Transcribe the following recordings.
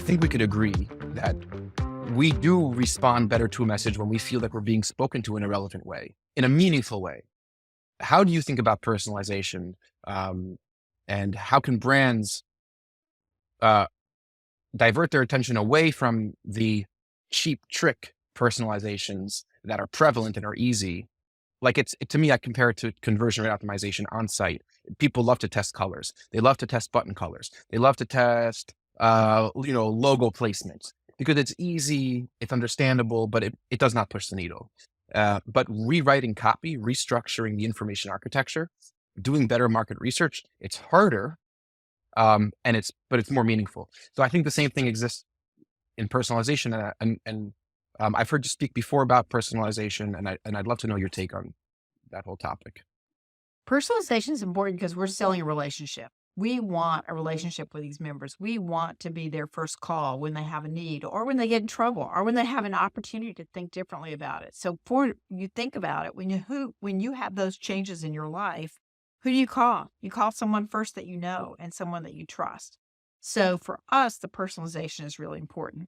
think we could agree that we do respond better to a message when we feel like we're being spoken to in a relevant way, in a meaningful way. How do you think about personalization? Um, and how can brands uh, divert their attention away from the cheap trick personalizations that are prevalent and are easy? Like to me, I compare it to conversion rate optimization on site. People love to test colors. They love to test button colors. They love to test, logo placement because it's easy, it's understandable, but it does not push the needle. But rewriting copy, restructuring the information architecture, doing better market research, it's harder, but it's more meaningful. So I think the same thing exists in personalization, and I've heard you speak before about personalization, and I'd love to know your take on that whole topic. Personalization is important because we're selling a relationship. We want a relationship with these members. We want to be their first call when they have a need or when they get in trouble or when they have an opportunity to think differently about it. So for you think about it, when you have those changes in your life, who do you call? You call someone first that you know and someone that you trust. So for us, the personalization is really important.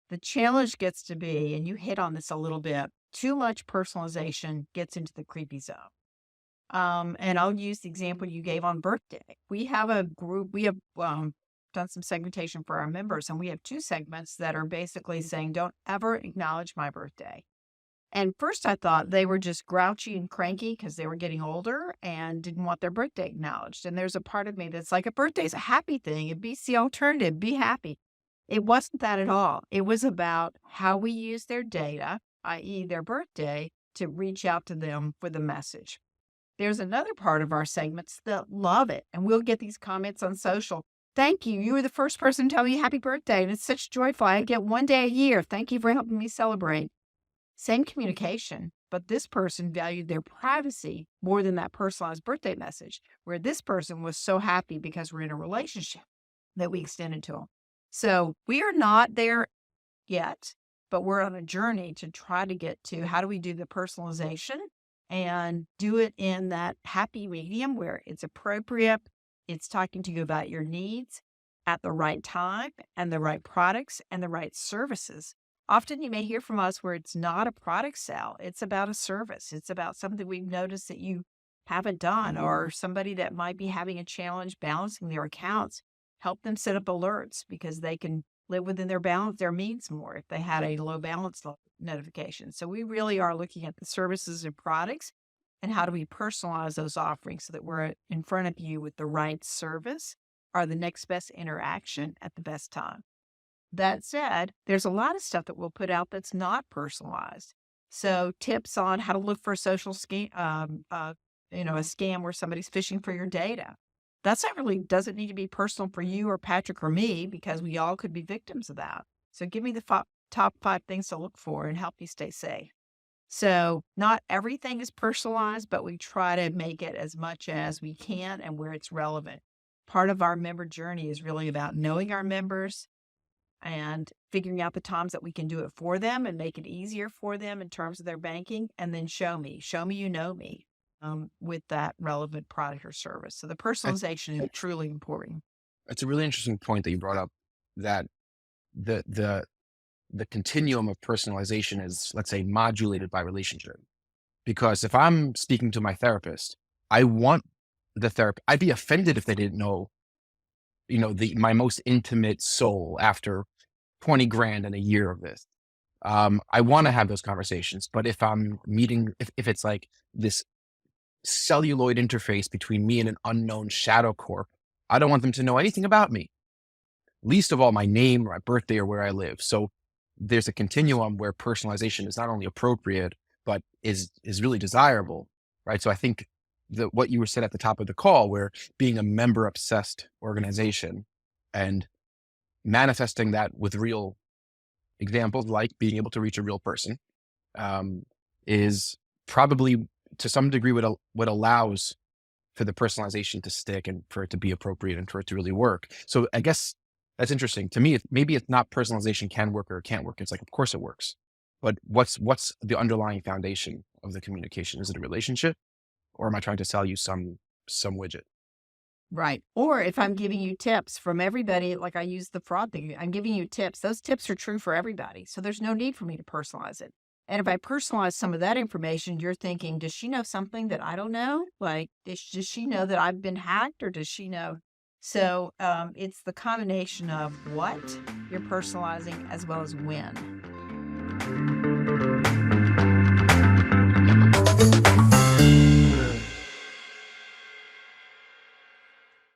The challenge gets to be, and you hit on this a little bit, too much personalization gets into the creepy zone. And I'll use the example you gave on birthday. We have a group, we have done some segmentation for our members, and we have two segments that are basically saying, don't ever acknowledge my birthday. And first I thought they were just grouchy and cranky because they were getting older and didn't want their birthday acknowledged. And there's a part of me that's like, a birthday is a happy thing. It beats the alternative. Be happy. It wasn't that at all. It was about how we use their data, i.e., their birthday, to reach out to them for the message. There's another part of our segments that love it, and we'll get these comments on social. Thank you. You were the first person to tell me happy birthday, and it's such joyful. I get one day a year. Thank you for helping me celebrate. Same communication, but this person valued their privacy more than that personalized birthday message, where this person was so happy because we're in a relationship that we extended to them. So we are not there yet, but we're on a journey to try to get to how do we do the personalization and do it in that happy medium where it's appropriate. It's talking to you about your needs at the right time and the right products and the right services. Often you may hear from us where it's not a product sale. It's about a service. It's about something we've noticed that you haven't done, or somebody that might be having a challenge balancing their accounts. Help them set up alerts because they can live within their means more if they had a low balance notification. So we really are looking at the services and products and how do we personalize those offerings so that we're in front of you with the right service or the next best interaction at the best time. That said, there's a lot of stuff that we'll put out that's not personalized. So tips on how to look for a social scam, a scam where somebody's fishing for your data. That's not really doesn't need to be personal for you or Patrick or me because we all could be victims of that. So give me the top 5 things to look for and help you stay safe. So not everything is personalized, but we try to make it as much as we can and where it's relevant. Part of our member journey is really about knowing our members and figuring out the times that we can do it for them and make it easier for them in terms of their banking, and then show me you know me with that relevant product or service. So the I, personalization is truly important. it's a really interesting point that you brought up, that the the the continuum of personalization is, let's say, modulated by relationship. Because if I'm speaking to my therapist, I want the therapist. I'd be offended if they didn't know, my most intimate soul after 20 grand and a year of this. I want to have those conversations, but if I'm meeting, if it's like this celluloid interface between me and an unknown shadow corp, I don't want them to know anything about me, least of all my name or my birthday or where I live. So there's a continuum where personalization is not only appropriate, but is really desirable, right? So I think that what you were said at the top of the call, where being a member obsessed organization and manifesting that with real examples, like being able to reach a real person, is probably to some degree what allows for the personalization to stick and for it to be appropriate and for it to really work. So I guess that's interesting to me. Maybe it's not personalization can work or it can't work. It's like, of course it works, but what's the underlying foundation of the communication? Is it a relationship, or am I trying to sell you some widget? Right. Or if I'm giving you tips from everybody, like I use the fraud thing, I'm giving you tips. Those tips are true for everybody. So there's no need for me to personalize it. And if I personalize some of that information, you're thinking, does she know something that I don't know? Like, does she know that I've been hacked or does she know? So it's the combination of what you're personalizing as well as when.